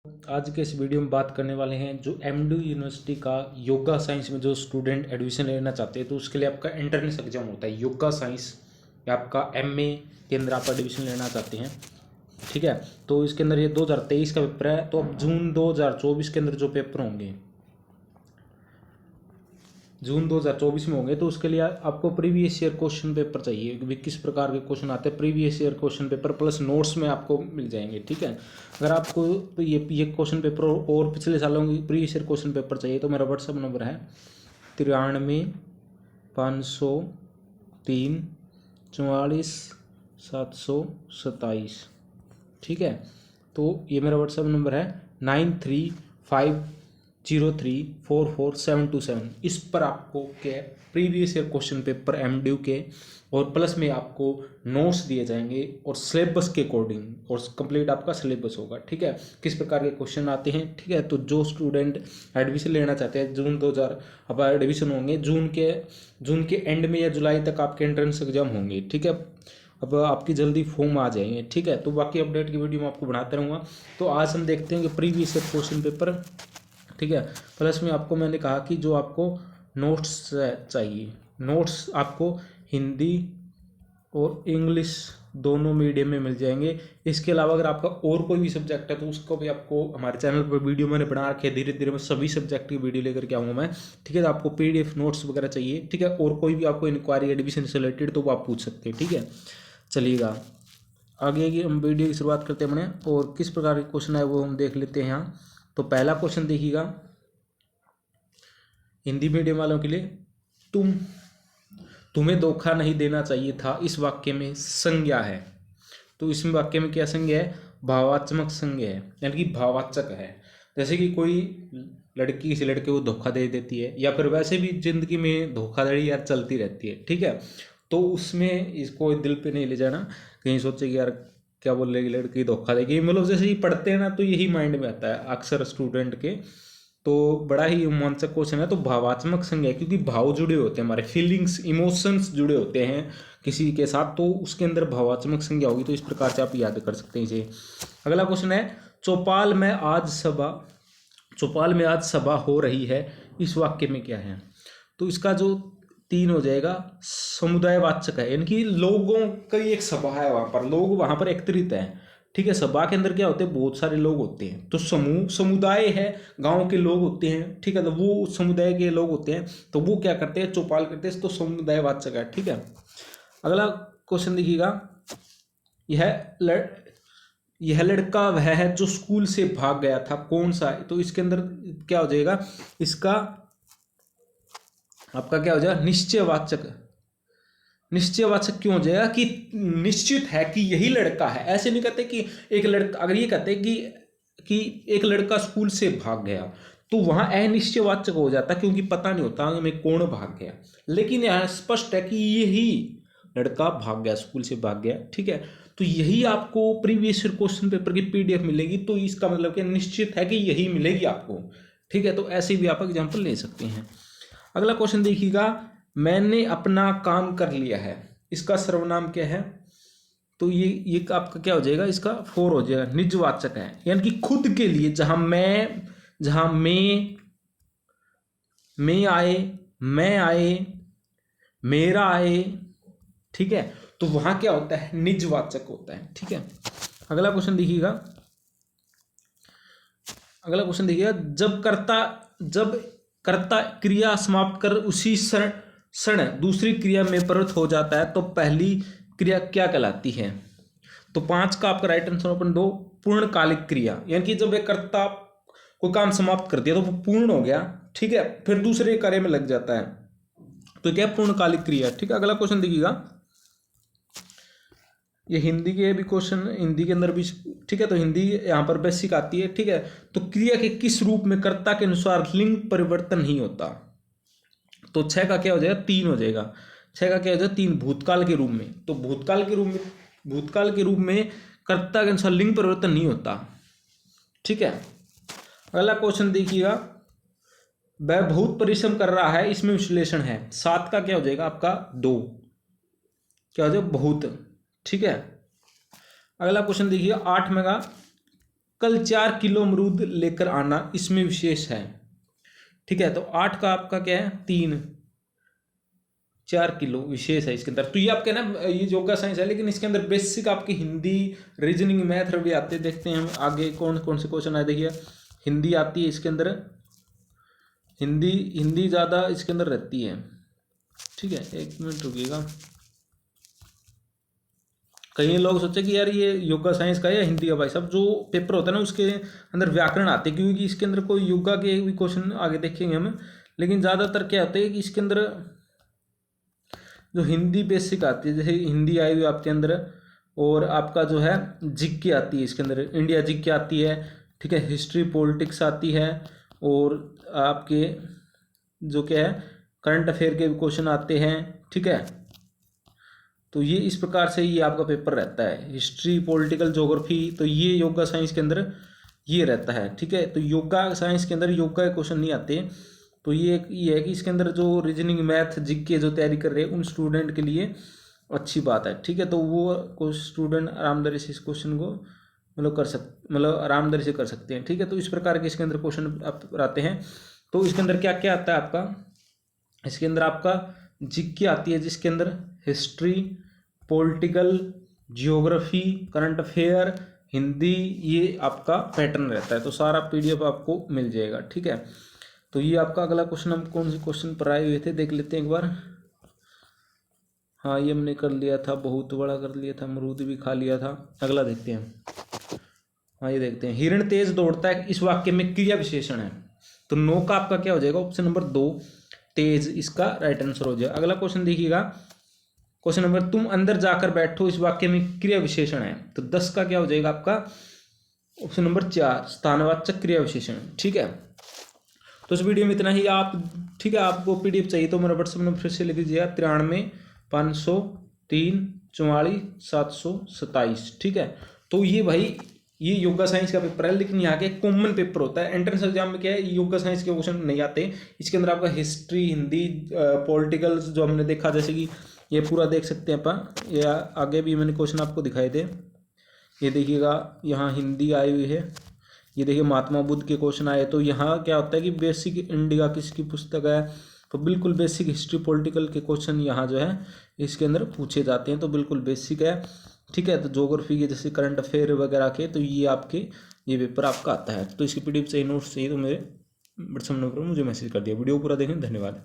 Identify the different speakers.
Speaker 1: आज के इस वीडियो में बात करने वाले हैं जो एमडू यूनिवर्सिटी का योगा साइंस में जो स्टूडेंट एडमिशन लेना चाहते हैं तो उसके लिए आपका एंट्रेंस एग्जाम होता है योगा साइंस या आपका एमए के अंदर आप एडमिशन लेना चाहते हैं। ठीक है, तो इसके अंदर ये 2023 का पेपर है। तो अब जून 2024 के अंदर जो पेपर होंगे जून 2024 में होंगे तो उसके लिए आपको प्रीवियस ईयर क्वेश्चन पेपर चाहिए कि किस प्रकार के क्वेश्चन आते हैं। Previous year question paper plus notes में आपको मिल जाएंगे। ठीक है, अगर आपको ये क्वेश्चन पेपर और पिछले सालों की प्रीवियस ईयर क्वेश्चन पेपर चाहिए तो मेरा व्हाट्सअप नंबर है 93 503 44 727। ठीक है, तो ये मेरा व्हाट्सअप नंबर है 9350344727। इस पर आपको क्या previous year question paper MDU के और प्लस में आपको नोट्स दिए जाएंगे और सिलेबस के अकॉर्डिंग और कंप्लीट आपका सिलेबस होगा। ठीक है, किस प्रकार के क्वेश्चन आते हैं। ठीक है, तो जो स्टूडेंट एडमिशन लेना चाहते हैं जून 2000 अब एडमिशन होंगे जून के एंड में या जुलाई तक आपके एंट्रेंस एग्जाम होंगे। ठीक है, अब आपकी जल्दी फॉर्म आ जाएंगे। ठीक है, तो बाकी अपडेट की वीडियो मैं आपको बनाते रहूँगा। तो आज हम देखते हैं कि प्रीवियस ईयर क्वेश्चन पेपर। ठीक है, प्लस में आपको मैंने कहा कि जो आपको नोट्स चाहिए, नोट्स आपको हिंदी और इंग्लिश दोनों मीडियम में मिल जाएंगे। इसके अलावा अगर आपका और कोई भी सब्जेक्ट है तो उसको भी आपको हमारे चैनल पर वीडियो मैंने बना रखे हैं। धीरे धीरे मैं सभी सब्जेक्ट की वीडियो लेकर के आऊँगा मैं। ठीक है, तो आपको पीडीएफ नोट्स वगैरह चाहिए। ठीक है, और कोई भी आपको इंक्वायरी एडमिशन से रिलेटेड तो वो आप पूछ सकते हैं। ठीक है, चलिएगा आगे की हम वीडियो की शुरुआत करते हैं अपने, और किस प्रकार के क्वेश्चन है वो हम देख लेते हैं यहाँ। तो पहला क्वेश्चन देखिएगा हिंदी मीडियम वालों के लिए। तुम्हें धोखा नहीं देना चाहिए था इस वाक्य में संज्ञा है। तो इसमें वाक्य में क्या संज्ञा है? भावात्मक संज्ञा है, यानी कि भाववाचक है। जैसे कि कोई लड़की किसी लड़के को धोखा दे देती है या फिर वैसे भी जिंदगी में धोखाधड़ी यार चलती रहती है। ठीक है, तो उसमें इसको दिल पे नहीं ले जाना, कहीं सोचे कि यार क्या बोल रही लड़की धोखा देगी। मतलब जैसे ही पढ़ते हैं ना तो यही माइंड में आता है अक्सर स्टूडेंट के। तो बड़ा ही रोमांचक क्वेश्चन है। तो भावात्मक संज्ञा है क्योंकि भाव जुड़े होते हैं, हमारे फीलिंग्स इमोशंस जुड़े होते हैं किसी के साथ, तो उसके अंदर भावात्मक संज्ञा होगी। तो इस प्रकार से आप याद कर सकते हैं इसे। अगला क्वेश्चन है चौपाल में आज सभा हो रही है, इस वाक्य में क्या है? तो इसका जो 3 हो जाएगा समुदायवाचक है, यानी कि लोगों की एक सभा है, वहां पर लोग वहां पर एकत्रित हैं। ठीक है, सभा के अंदर क्या होते हैं? बहुत सारे लोग होते हैं। तो समुदाय है, गांव के लोग होते हैं। ठीक है, तो वो समुदाय के लोग होते हैं तो वो क्या करते हैं? चौपाल करते हैं। तो समुदायवाचक है। ठीक है, अगला क्वेश्चन देखिएगा। यह लड़का वह है जो स्कूल से भाग गया था, कौन सा है? तो इसके अंदर क्या हो जाएगा? इसका आपका क्या हो जाएगा? निश्चयवाचक। निश्चयवाचक क्यों हो जाएगा? कि निश्चित है कि यही लड़का है। ऐसे नहीं कहते कि एक लड़का, अगर ये कहते कि एक लड़का स्कूल से भाग गया तो वहां अनिश्चयवाचक हो जाता, क्योंकि पता नहीं होता में कौन भाग गया। लेकिन यहां स्पष्ट है कि यही लड़का भाग गया, स्कूल से भाग गया। ठीक है, तो यही आपको प्रीवियस ईयर क्वेश्चन पेपर की पीडीएफ मिलेगी। तो इसका मतलब कि निश्चित है कि यही मिलेगी आपको। ठीक है, तो ऐसे भी आप एग्जाम्पल ले सकते हैं। अगला क्वेश्चन देखिएगा। मैंने अपना काम कर लिया है, इसका सर्वनाम क्या है? तो ये आपका क्या हो जाएगा? इसका 4 हो जाएगा, निजवाचक है, यानी कि खुद के लिए। जहां मैं आए, मैं आए, मेरा आए। ठीक है, तो वहां क्या होता है? निजवाचक होता है। ठीक है, अगला क्वेश्चन देखिएगा। जब कर्ता क्रिया समाप्त कर उसी क्षण दूसरी क्रिया में प्रवृत्त हो जाता है तो पहली क्रिया क्या कहलाती है? तो 5 का आपका राइट आंसर ओपन 2 पूर्णकालिक क्रिया, यानी कि जब एक कर्ता कोई काम समाप्त कर दिया तो वो पूर्ण हो गया। ठीक है, फिर दूसरे कार्य में लग जाता है तो क्या? पूर्णकालिक क्रिया। ठीक है, अगला क्वेश्चन देखिएगा। ये हिंदी के भी क्वेश्चन, हिंदी के अंदर भी। ठीक है, तो हिंदी यहाँ पर बेसिक आती है। ठीक है, तो क्रिया के किस रूप में कर्ता के अनुसार लिंग परिवर्तन नहीं होता? तो 6 का क्या हो जाएगा? 3 हो जाएगा। 6 का क्या हो जाएगा? 3 भूतकाल के रूप में। तो भूतकाल के रूप में कर्ता के अनुसार लिंग परिवर्तन नहीं होता। ठीक है, अगला क्वेश्चन देखिएगा। वह बहुत परिश्रम कर रहा है, इसमें विश्लेषण है। 7 का क्या हो जाएगा? आपका 2 क्या हो जाएगा? बहुत। ठीक है, अगला क्वेश्चन देखिए। 8 में का कल 4 किलो अमरूद लेकर आना, इसमें विशेष है। ठीक है, तो 8 का आपका क्या है 3, 4 किलो विशेष है इसके अंदर। तो ये आपके ना ये योगा साइंस है, लेकिन इसके अंदर बेसिक आपकी हिंदी, रीजनिंग, मैथ भी आते हैं। देखते हैं हम आगे कौन कौन से क्वेश्चन आए। देखिए हिंदी आती है इसके अंदर, हिंदी ज़्यादा इसके अंदर रहती है। ठीक है, एक मिनट रुकिएगा। कई लोग सोचे कि यार ये योगा साइंस का है या हिंदी का। भाई साहब जो पेपर होता है ना उसके अंदर व्याकरण आते हैं, क्योंकि इसके अंदर कोई योगा के भी क्वेश्चन आगे देखेंगे हम, लेकिन ज़्यादातर क्या होता है कि इसके अंदर जो हिंदी बेसिक आती है, जैसे हिंदी आई हुई आपके अंदर, और आपका जो है जीके आती है इसके अंदर, इंडिया जीके आती है। ठीक है, हिस्ट्री पॉलिटिक्स आती है, और आपके जो क्या है करंट अफेयर के भी क्वेश्चन आते हैं। ठीक है, तो ये इस प्रकार से ये आपका पेपर रहता है, हिस्ट्री, पॉलिटिकल, ज्योग्राफी। तो ये योगा साइंस के अंदर ये रहता है। ठीक है, तो योगा साइंस के अंदर योगा के क्वेश्चन नहीं आते। तो ये है कि इसके अंदर जो रीजनिंग, मैथ, जीके जो तैयारी कर रहे हैं उन स्टूडेंट के लिए अच्छी बात है। ठीक है, तो वो कुछ स्टूडेंट आरामदारी से इस क्वेश्चन को मतलब आरामदारी से कर सकते हैं। ठीक है, तो इस प्रकार के इसके अंदर क्वेश्चन आप आते हैं। तो इसके अंदर क्या क्या आता है आपका, इसके अंदर आपका जीके आती है, जिसके अंदर history, political, geography, current affair, Hindi, ये आपका पैटर्न रहता है। तो सारा पीडीएफ आपको मिल जाएगा। ठीक है, तो ये आपका अगला क्वेश्चन, हम कौन से क्वेश्चन पर आए हुए थे देख लेते हैं एक बार। हाँ ये हमने कर लिया था, बहुत बड़ा कर लिया था, अमरूद भी खा लिया था। अगला देखते हैं। हाँ ये देखते हैं, हिरण तेज दौड़ता है, इस वाक्य में क्रिया विशेषण है। तो नो का आपका क्या हो जाएगा, ऑप्शन नंबर 2 तेज, इसका राइट आंसर हो जाएगा। अगला क्वेश्चन देखिएगा, क्वेश्चन नंबर, तुम अंदर जाकर बैठो, इस वाक्य में क्रिया विशेषण है। तो 10 का क्या हो जाएगा आपका, ऑप्शन नंबर 4 स्थानवाचक क्रिया विशेषण। ठीक है, तो इस वीडियो में इतना ही। आप ठीक है, आपको पीडीएफ चाहिए तो मेरा व्हाट्सएप नंबर फिर से लिख दीजिएगा 93 503 44 727। ठीक है, तो ये भाई ये योगा साइंस का पेपर है, लेकिन यहाँ के कॉमन पेपर होता है। एंट्रेंस एग्जाम में क्या है, योगा साइंस के क्वेश्चन नहीं आते। इसके अंदर आपका हिस्ट्री, हिंदी, पॉलिटिकल जो हमने देखा, जैसे कि ये पूरा देख सकते हैं अपन, या आगे भी मैंने क्वेश्चन आपको दिखाए थे। ये देखिएगा यहाँ हिंदी आई हुई है, ये देखिए महात्मा बुद्ध के क्वेश्चन आए। तो यहाँ क्या होता है कि बेसिक इंडिया किसकी पुस्तक है, तो बिल्कुल बेसिक हिस्ट्री, पॉलिटिकल के क्वेश्चन यहाँ जो है इसके अंदर पूछे जाते हैं। तो बिल्कुल बेसिक है। ठीक है, तो ज्योग्राफी के जैसे करंट अफेयर वगैरह के, तो ये आपके ये पेपर आपका आता है। तो इसकी पीडीएफ चाहिए, नोट्स चाहिए, तो मेरे व्हाट्सएप नंबर पर मुझे मैसेज कर दिया। वीडियो पूरा देखें, धन्यवाद।